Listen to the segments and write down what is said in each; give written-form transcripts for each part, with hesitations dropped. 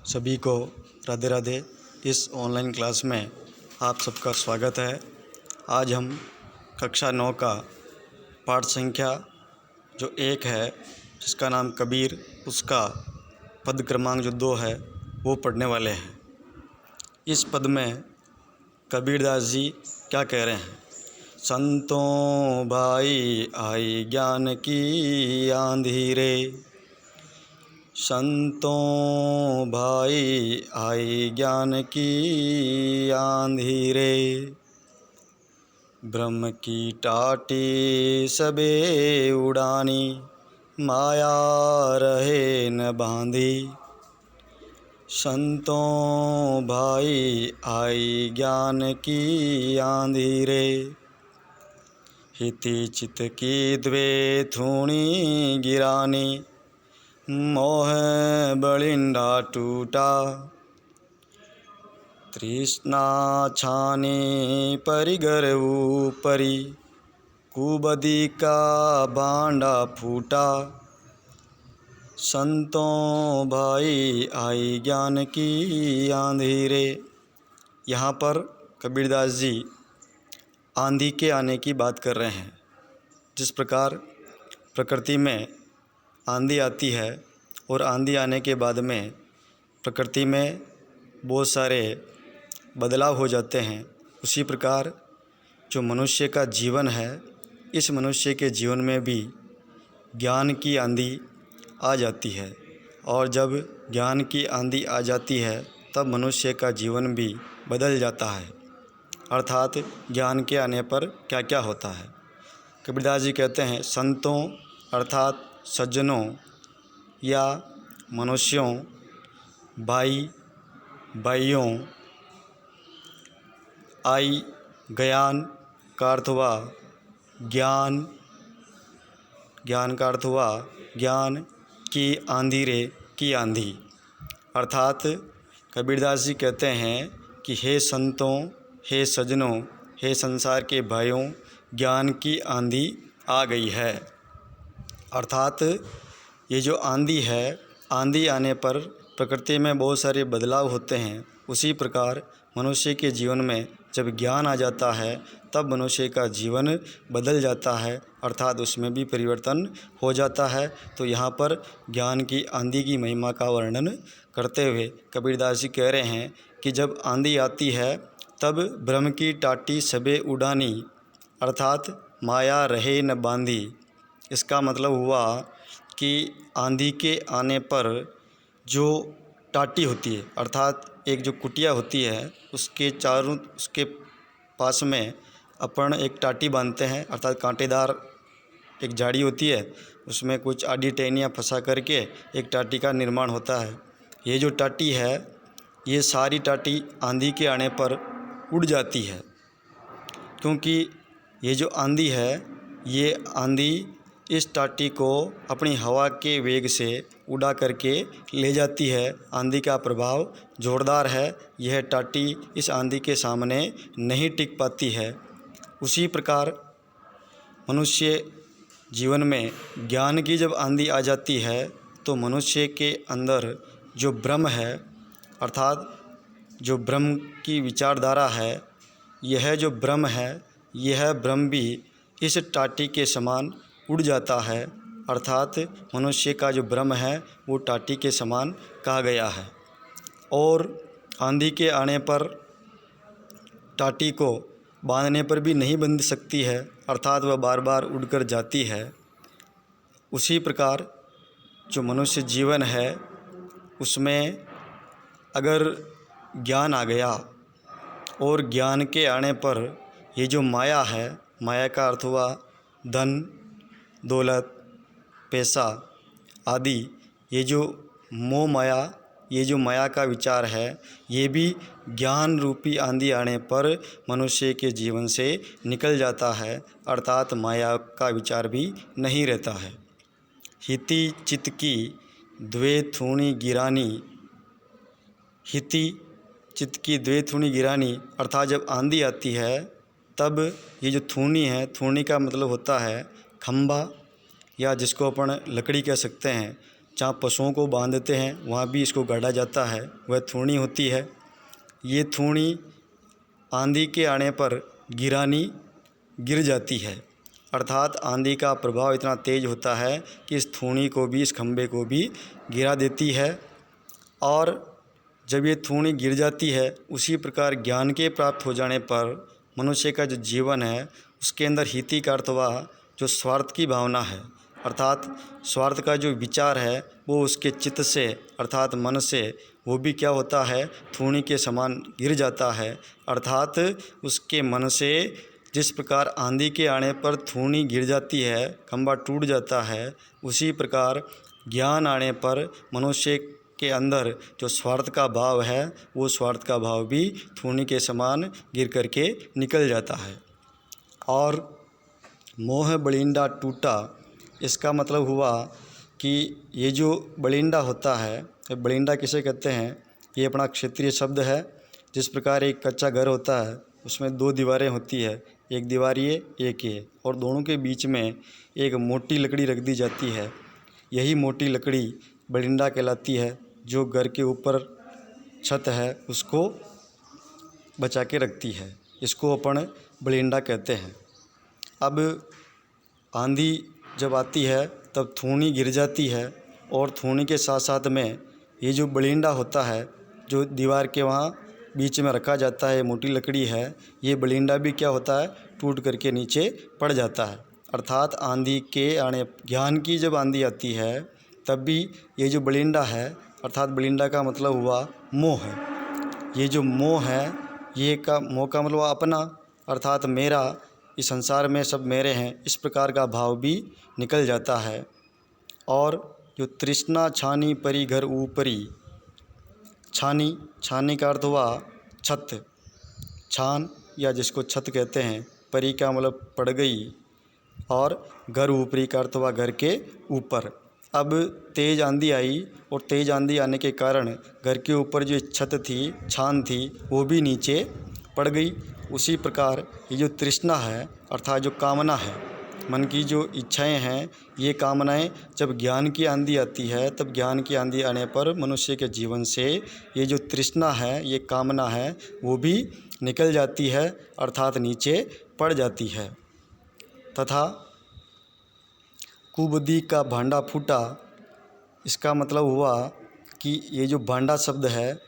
सभी को राधे राधे। इस ऑनलाइन क्लास में आप सबका स्वागत है। आज हम कक्षा 9 का पाठ संख्या जो 1 है, जिसका नाम कबीर, उसका पद क्रमांक जो 2 है वो पढ़ने वाले हैं। इस पद में कबीरदास जी क्या कह रहे हैं? संतों भाई आई ज्ञान की आंधी रे, संतों भाई आई ज्ञान की आंधी रे, ब्रह्म की टाटी सबे उड़ानी, माया रहे न बांधी। संतों भाई आई ज्ञान की आंधी रे, हिति चित की द्वे थूणी गिरानी, मोह बलिंडा टूटा, तृष्णा छानी परिगर ऊपरी, कुबदी का भांडा फूटा। संतों भाई आई ज्ञान की आंधी रे। यहाँ पर कबीरदास जी आंधी के आने की बात कर रहे हैं। जिस प्रकार प्रकृति में आंधी आती है और आंधी आने के बाद में प्रकृति में बहुत सारे बदलाव हो जाते हैं, उसी प्रकार जो मनुष्य का जीवन है, इस मनुष्य के जीवन में भी ज्ञान की आंधी आ जाती है। और जब ज्ञान की आंधी आ जाती है तब मनुष्य का जीवन भी बदल जाता है। अर्थात ज्ञान के आने पर क्या क्या होता है। कबीरदास जी कहते हैं संतों अर्थात सज्जनों या मनुष्यों, भाई भाइयों, आई ज्ञान का अर्थ हुआ ज्ञान, ज्ञान का अर्थ हुआ ज्ञान की आंधी रे, की आंधी। अर्थात कबीरदास जी कहते हैं कि हे संतों, हे सज्जनों, हे संसार के भाइयों, ज्ञान की आंधी आ गई है। अर्थात ये जो आंधी है, आंधी आने पर प्रकृति में बहुत सारे बदलाव होते हैं। उसी प्रकार मनुष्य के जीवन में जब ज्ञान आ जाता है तब मनुष्य का जीवन बदल जाता है, अर्थात उसमें भी परिवर्तन हो जाता है। तो यहाँ पर ज्ञान की आंधी की महिमा का वर्णन करते हुए कबीरदास जी कह रहे हैं कि जब आंधी आती है तब ब्रह्म की टाटी सबे उड़ानी, अर्थात माया रहे न बांधी। इसका मतलब हुआ कि आंधी के आने पर जो टाटी होती है, अर्थात एक जो कुटिया होती है, उसके चारों, उसके पास में अपन एक टाटी बांधते हैं, अर्थात कांटेदार एक जाड़ी होती है, उसमें कुछ आड़ी टहनियाँ फंसा करके एक टाटी का निर्माण होता है। ये जो टाटी है, ये सारी टाटी आंधी के आने पर उड़ जाती है, क्योंकि ये जो आंधी है, ये आंधी इस टाटी को अपनी हवा के वेग से उड़ा करके ले जाती है। आंधी का प्रभाव जोरदार है, यह टाटी इस आंधी के सामने नहीं टिक पाती है। उसी प्रकार मनुष्य जीवन में ज्ञान की जब आंधी आ जाती है तो मनुष्य के अंदर जो ब्रह्म है, अर्थात जो ब्रह्म की विचारधारा है, यह जो ब्रह्म है, यह ब्रह्म भी इस टाटी के समान उड़ जाता है। अर्थात मनुष्य का जो ब्रह्म है वो टाटी के समान कहा गया है। और आंधी के आने पर टाटी को बांधने पर भी नहीं बंध सकती है, अर्थात वह बार बार उड़कर जाती है। उसी प्रकार जो मनुष्य जीवन है, उसमें अगर ज्ञान आ गया और ज्ञान के आने पर ये जो माया है, माया का अर्थ हुआ धन, दौलत, पैसा आदि, ये जो मोह माया, ये जो माया का विचार है, ये भी ज्ञान रूपी आंधी आने पर मनुष्य के जीवन से निकल जाता है, अर्थात माया का विचार भी नहीं रहता है। हिति चित की द्वे थूणी गिरानी, हिति चित की द्वे थूणी गिरानी, अर्थात जब आंधी आती है तब ये जो थूणी है, थूणी का मतलब होता है खंभा, या जिसको अपन लकड़ी कह सकते हैं, जहाँ पशुओं को बांधते हैं वहाँ भी इसको गाड़ा जाता है, वह थूणी होती है। ये थूणी आंधी के आने पर गिर जाती है, अर्थात आंधी का प्रभाव इतना तेज़ होता है कि इस थूणी को भी, इस खंभे को भी गिरा देती है। और जब ये थूणी गिर जाती है, उसी प्रकार ज्ञान के प्राप्त हो जाने पर मनुष्य का जो जीवन है उसके अंदर हिति का अर्थ हुआ जो स्वार्थ की भावना है, अर्थात स्वार्थ का जो विचार है वो उसके चित्त से अर्थात मन से वो भी क्या होता है, थूणी के समान गिर जाता है। अर्थात उसके मन से जिस प्रकार आंधी के आने पर थूणी गिर जाती है, खंभा टूट जाता है, उसी प्रकार ज्ञान आने पर मनुष्य के अंदर जो स्वार्थ का भाव है वो स्वार्थ का भाव भी थूणी के समान गिर करके निकल जाता है। और मोह बलिंडा टूटा, इसका मतलब हुआ कि ये जो बलिंडा होता है, ये बलिंडा किसे कहते हैं, ये अपना क्षेत्रीय शब्द है। जिस प्रकार एक कच्चा घर होता है उसमें दो दीवारें होती है, एक दीवार ये एक ये, और दोनों के बीच में एक मोटी लकड़ी रख दी जाती है। यही मोटी लकड़ी बलिंडा कहलाती है, जो घर के ऊपर छत है उसको बचा के रखती है। इसको अपन बलिंडा कहते हैं। अब आंधी जब आती है तब थूणी गिर जाती है, और थूणी के साथ साथ में ये जो बलिंडा होता है जो दीवार के वहाँ बीच में रखा जाता है, मोटी लकड़ी है, ये बलिंडा भी क्या होता है, टूट करके नीचे पड़ जाता है। अर्थात आंधी के आने, ज्ञान की जब आंधी आती है तब भी ये जो बलिंडा है, अर्थात बलिंडा का मतलब हुआ मोह है। ये जो मोह है, ये का मोह का मतलब अपना, अर्थात मेरा, इस संसार में सब मेरे हैं, इस प्रकार का भाव भी निकल जाता है। और जो तृष्णा छानी परी घर ऊपरी, छानी का अर्थ हुआ छत, छान या जिसको छत कहते हैं, परी का मतलब पड़ गई, और घर ऊपरी का अर्थ हुआ घर के ऊपर। अब तेज़ आंधी आई, और तेज़ आंधी आने के कारण घर के ऊपर जो छत थी, छान थी, वो भी नीचे पड़ गई। उसी प्रकार ये जो तृष्णा है, अर्थात जो कामना है, मन की जो इच्छाएं हैं, ये कामनाएं जब ज्ञान की आंधी आती है, तब ज्ञान की आंधी आने पर मनुष्य के जीवन से ये जो तृष्णा है, ये कामना है, वो भी निकल जाती है, अर्थात नीचे पड़ जाती है। तथा कुबुद्धि का भांडा फूटा, इसका मतलब हुआ कि ये जो भांडा शब्द है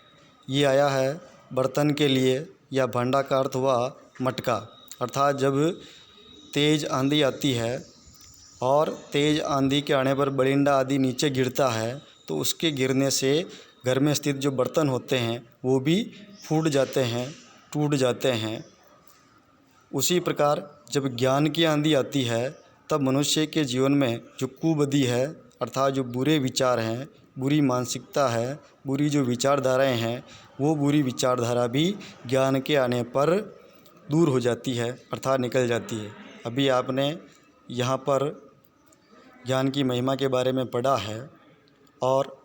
ये आया है बर्तन के लिए, या भांडा का अर्थ हुआ मटका। अर्थात जब तेज़ आंधी आती है और तेज़ आंधी के आने पर बलिंडा आदि नीचे गिरता है, तो उसके गिरने से घर में स्थित जो बर्तन होते हैं वो भी फूट जाते हैं, टूट जाते हैं। उसी प्रकार जब ज्ञान की आंधी आती है तब मनुष्य के जीवन में जो कुबुद्धि है, अर्थात जो बुरे विचार हैं, बुरी मानसिकता है, बुरी जो विचारधाराएं हैं, वो बुरी विचारधारा भी ज्ञान के आने पर दूर हो जाती है, अर्थात निकल जाती है। अभी आपने यहाँ पर ज्ञान की महिमा के बारे में पढ़ा है, और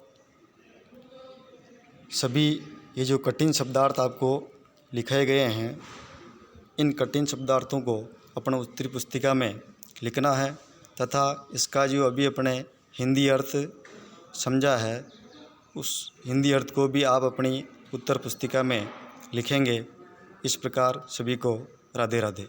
सभी ये जो कठिन शब्दार्थ आपको लिखे गए हैं, इन कठिन शब्दार्थों को अपने उत्तरी पुस्तिका में लिखना है, तथा इसका जो अभी अपने हिंदी अर्थ समझा है, उस हिंदी अर्थ को भी आप अपनी उत्तर पुस्तिका में लिखेंगे। इस प्रकार सभी को राधे राधे।